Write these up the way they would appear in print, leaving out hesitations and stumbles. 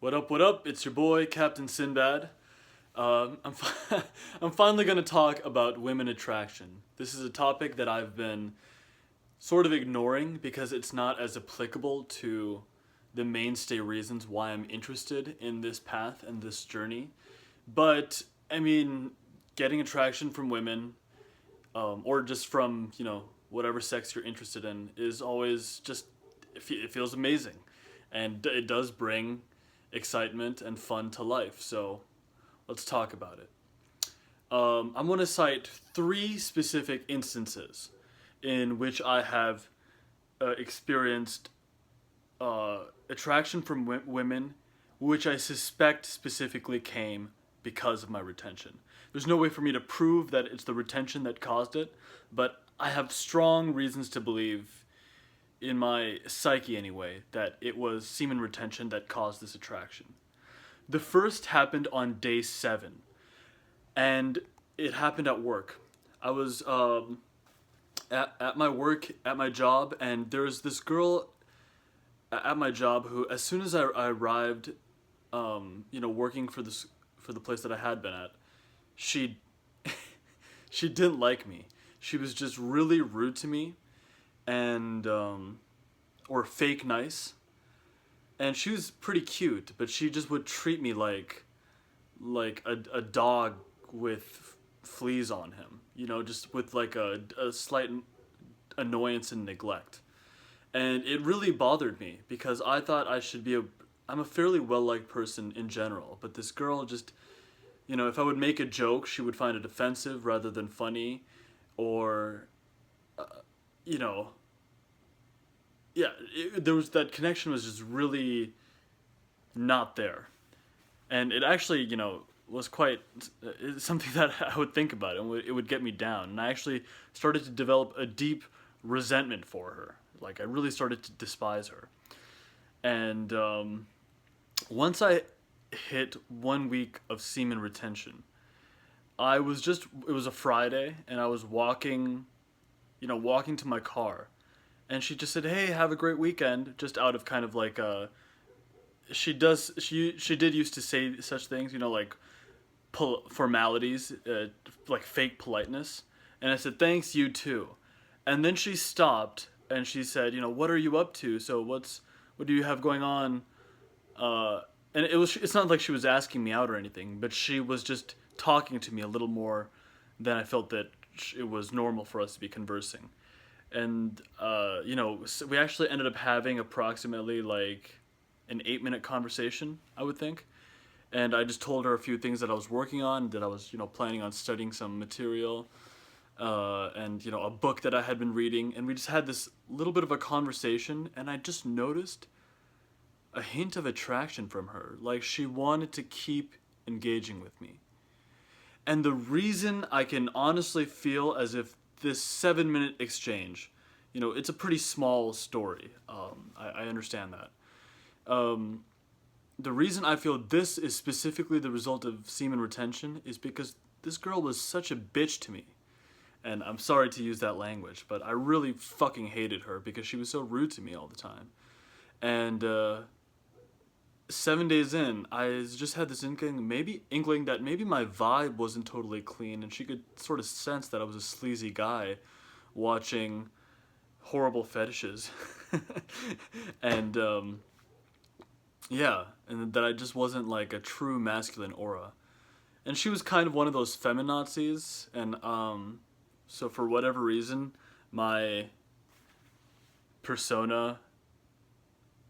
What up, what up? It's your boy, Captain Sinbad. I'm finally going to talk about women attraction. This is a topic that I've been sort of ignoring because it's not as applicable to the mainstay reasons why I'm interested in this path and this journey. But, I mean, getting attraction from women, or just from, whatever sex you're interested in, is always just, it feels amazing. And it does bring excitement and fun to life. So let's talk about it. I'm going to cite three specific instances in which I have experienced attraction from women, which I suspect specifically came because of my retention. There's no way for me to prove that it's the retention that caused it, but I have strong reasons to believe, in my psyche anyway, that it was semen retention that caused this attraction. The first happened on day 7, and it happened at work. I was at my work, at my job, and there's this girl at my job who, as soon as I arrived, working for the place that I had been at, she she didn't like me. She was just really rude to me, and or fake nice. And she was pretty cute, but she just would treat me like a dog with fleas on him. Just with like a slight annoyance and neglect. And it really bothered me because I thought I'm a fairly well-liked person in general, but this girl just, if I would make a joke, she would find it offensive rather than funny, or, you know, yeah, there was that connection was just really not there. And it actually, was quite something that I would think about, and it would get me down. And I actually started to develop a deep resentment for her. Like, I really started to despise her. And once I hit 1 week of semen retention, it was a Friday, and I was walking to my car. And she just said, "Hey, have a great weekend," just out of kind of like she did used to say such things, like formalities, like fake politeness. And I said, "Thanks, you too." And then she stopped and she said, "What are you up to? So what do you have going on?" And it's not like she was asking me out or anything, but she was just talking to me a little more than I felt that it was normal for us to be conversing. And so we actually ended up having approximately like an 8-minute conversation, I would think. And I just told her a few things that I was working on, that I was planning on studying some material, and a book that I had been reading, and we just had this little bit of a conversation, and I just noticed a hint of attraction from her, like she wanted to keep engaging with me. And the reason I can honestly feel as if this 7-minute exchange, it's a pretty small story. I understand that. The reason I feel this is specifically the result of semen retention is because this girl was such a bitch to me. And I'm sorry to use that language, but I really fucking hated her because she was so rude to me all the time. And 7 days in, I just had this inkling that maybe my vibe wasn't totally clean, and she could sort of sense that I was a sleazy guy watching horrible fetishes. And yeah, and that I just wasn't like a true masculine aura. And she was kind of one of those feminazis, and so for whatever reason, my persona,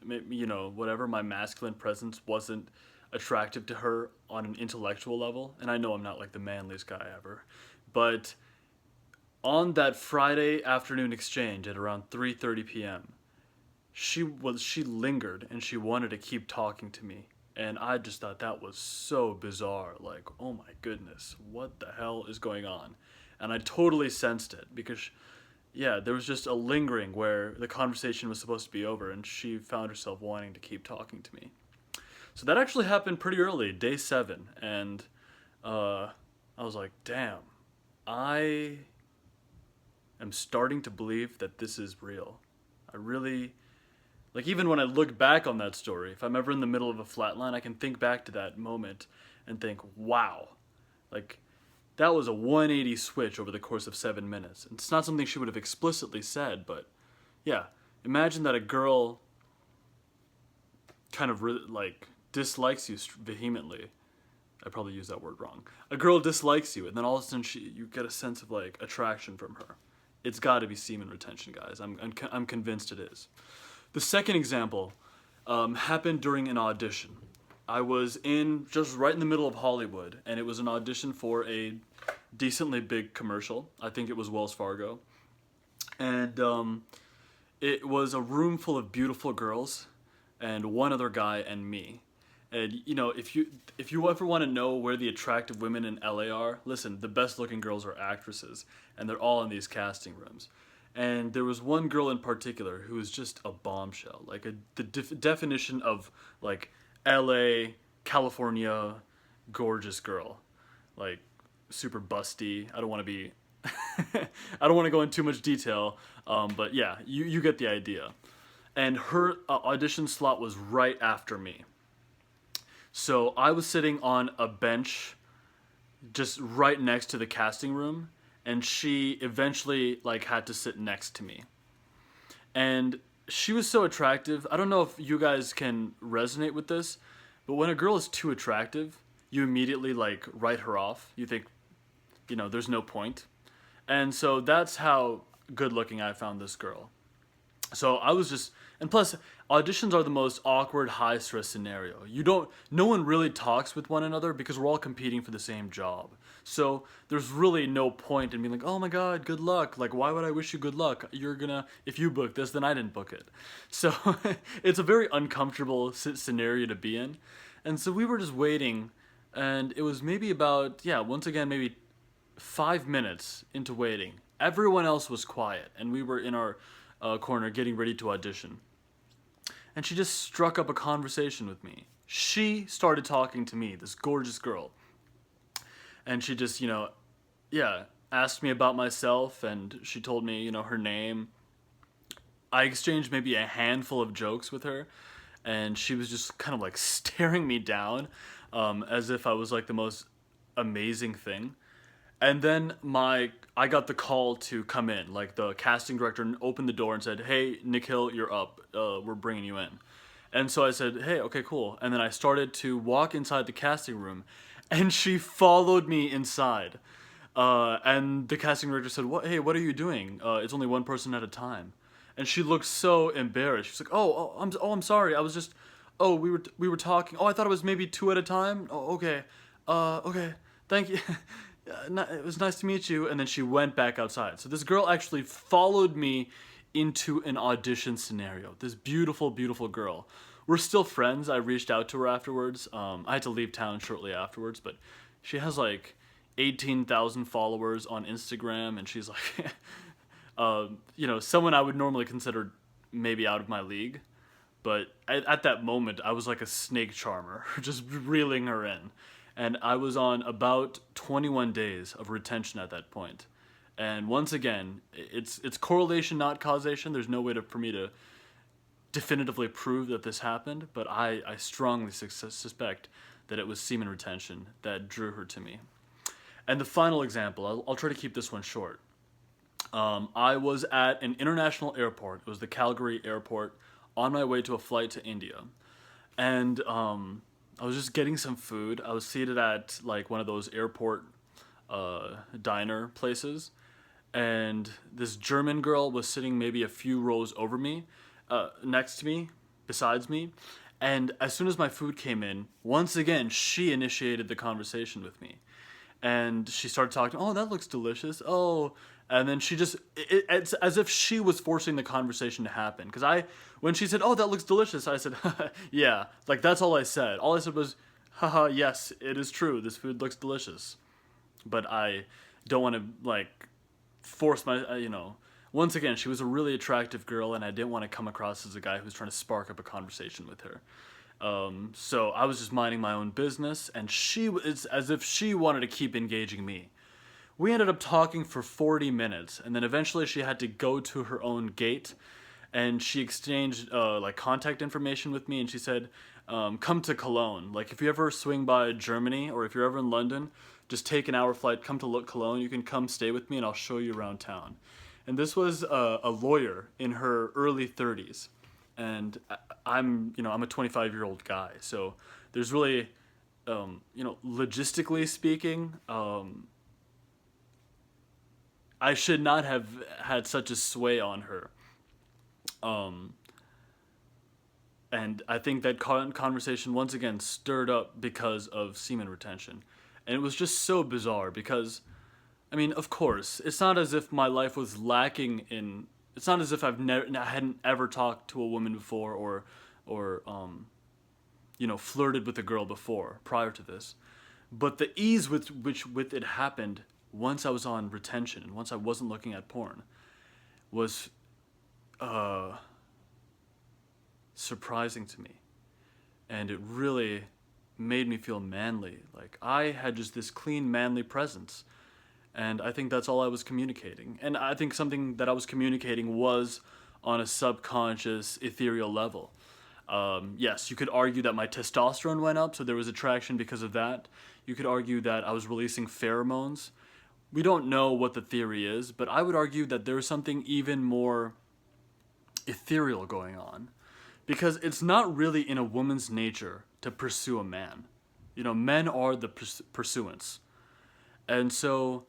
whatever, my masculine presence wasn't attractive to her on an intellectual level. And I know I'm not like the manliest guy ever, but on that Friday afternoon exchange at around 3:30 p.m., she lingered and she wanted to keep talking to me. And I just thought that was so bizarre. Like, oh my goodness, what the hell is going on? And I totally sensed it because, yeah, there was just a lingering where the conversation was supposed to be over and she found herself wanting to keep talking to me. So that actually happened pretty early, day 7. And I was like, damn, I am starting to believe that this is real. I really Like, even when I look back on that story, if I'm ever in the middle of a flat line, I can think back to that moment and think, wow, like, that was a 180 switch over the course of 7 minutes. It's not something she would have explicitly said, but yeah, imagine that a girl kind of like dislikes you vehemently. I probably used that word wrong. A girl dislikes you, and then all of a sudden you get a sense of like attraction from her. It's got to be semen retention, guys. I'm convinced it is. The second example happened during an audition. I was just right in the middle of Hollywood, and it was an audition for a decently big commercial. I think it was Wells Fargo, and it was a room full of beautiful girls, and one other guy and me. And you know, if you ever want to know where the attractive women in LA are, listen, the best looking girls are actresses, and they're all in these casting rooms. And there was one girl in particular who was just a bombshell, like the definition of like LA, California, gorgeous girl, like super busty. I don't want to be, I don't want to go into too much detail, but yeah, you get the idea. And her audition slot was right after me. So I was sitting on a bench just right next to the casting room, and she eventually like had to sit next to me. And she was so attractive. I don't know if you guys can resonate with this, but when a girl is too attractive, you immediately like write her off. You think, you know, there's no point. And so that's how good looking I found this girl. So I was just, and plus auditions are the most awkward, high stress scenario. No one really talks with one another because we're all competing for the same job. So there's really no point in being like, oh my God, good luck. Like, why would I wish you good luck? If you book this, then I didn't book it. So it's a very uncomfortable scenario to be in. And so we were just waiting, and it was maybe about, once again, maybe 5 minutes into waiting. Everyone else was quiet, and we were in our corner getting ready to audition. And she just struck up a conversation with me. She started talking to me, this gorgeous girl. And she just, asked me about myself, and she told me, her name. I exchanged maybe a handful of jokes with her, and she was just kind of like staring me down, as if I was like the most amazing thing. And then I got the call to come in. Like, the casting director opened the door and said, "Hey, Nikhil, you're up. We're bringing you in." And so I said, "Hey, okay, cool." And then I started to walk inside the casting room, and she followed me inside. And the casting director said, Hey, what are you doing? It's only one person at a time." And she looked so embarrassed. She's like, I'm sorry. I was just, we were talking. Oh, I thought it was maybe two at a time. Oh, okay. Okay. Thank you." It was nice to meet you. And then she went back outside. So this girl actually followed me into an audition scenario. This beautiful, beautiful girl. We're still friends. I reached out to her afterwards. I had to leave town shortly afterwards, but she has like 18,000 followers on Instagram, and she's like, someone I would normally consider maybe out of my league. But at that moment, I was like a snake charmer, just reeling her in. And I was on about 21 days of retention at that point. And once again, it's correlation, not causation. There's no way for me to definitively prove that this happened, but I strongly suspect that it was semen retention that drew her to me. And the final example, I'll try to keep this one short. I was at an international airport. It was the Calgary airport, on my way to a flight to India. And I was just getting some food. I was seated at like one of those airport diner places, and this German girl was sitting maybe a few rows over me, next to me, besides me. And as soon as my food came in, once again, she initiated the conversation with me. And she started talking, "Oh, that looks delicious. Oh," and then she just, it's as if she was forcing the conversation to happen. Because when she said, "Oh, that looks delicious," I said, "Yeah," like that's all I said. All I said was, "Haha, yes, it is true. This food looks delicious." But I don't want to like force once again, she was a really attractive girl, and I didn't want to come across as a guy who was trying to spark up a conversation with her. So I was just minding my own business, and it's as if she wanted to keep engaging me. We ended up talking for 40 minutes, and then eventually she had to go to her own gate, and she exchanged like contact information with me, and she said, come to Cologne. Like, if you ever swing by Germany, or if you're ever in London, just take an hour flight, come to Cologne. You can come stay with me, and I'll show you around town. And this was a lawyer in her early 30s, and I'm a 25-year-old guy, so there's really, logistically speaking, I should not have had such a sway on her. Um, and I think that conversation once again stirred up because of semen retention. And it was just so bizarre because, I mean, of course, it's not as if my life was lacking in. It's not as if I hadn't ever talked to a woman before, or flirted with a girl before prior to this. But the ease with it happened once I was on retention and once I wasn't looking at porn was surprising to me. And it really made me feel manly. Like, I had just this clean, manly presence. And I think that's all I was communicating. And I think something that I was communicating was on a subconscious, ethereal level. Yes, you could argue that my testosterone went up, so there was attraction because of that. You could argue that I was releasing pheromones. We don't know what the theory is, but I would argue that there's something even more ethereal going on. Because it's not really in a woman's nature to pursue a man. Men are the pursuants. And so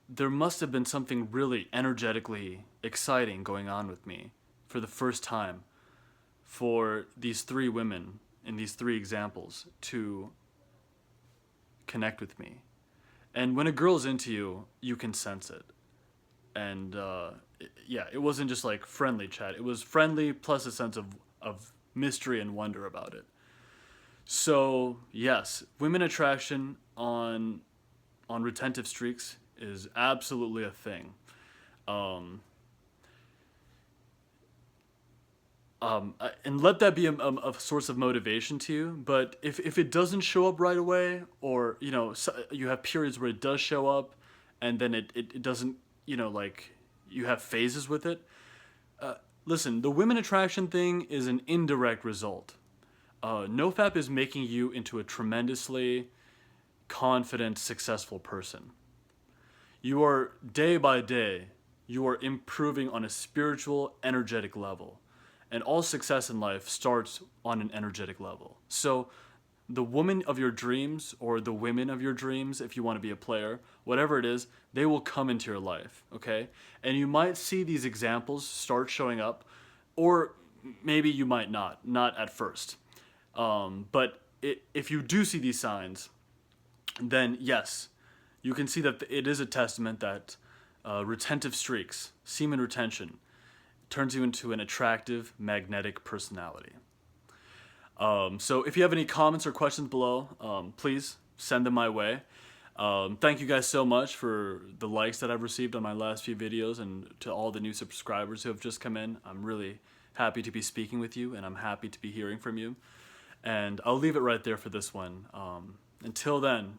there must have been something really energetically exciting going on with me for the first time for these three women in these three examples to connect with me. And when a girl's into you, you can sense it. And it wasn't just like friendly chat. It was friendly plus a sense of mystery and wonder about it. So yes, women attraction on retentive streaks is absolutely a thing. And let that be a source of motivation to you. But if it doesn't show up right away, or you have periods where it does show up, and then it doesn't, you have phases with it. Listen, the women attraction thing is an indirect result. NoFap is making you into a tremendously confident, successful person. You are, day by day, you are improving on a spiritual, energetic level. And all success in life starts on an energetic level. So the woman of your dreams, or the women of your dreams, if you want to be a player, whatever it is, they will come into your life, okay? And you might see these examples start showing up, or maybe you might not at first. But if you do see these signs, then yes, you can see that it is a testament that retentive streaks, semen retention, turns you into an attractive, magnetic personality. So if you have any comments or questions below, please send them my way. Thank you guys so much for the likes that I've received on my last few videos, and to all the new subscribers who have just come in. I'm really happy to be speaking with you, and I'm happy to be hearing from you. And I'll leave it right there for this one. Until then,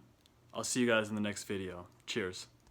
I'll see you guys in the next video. Cheers.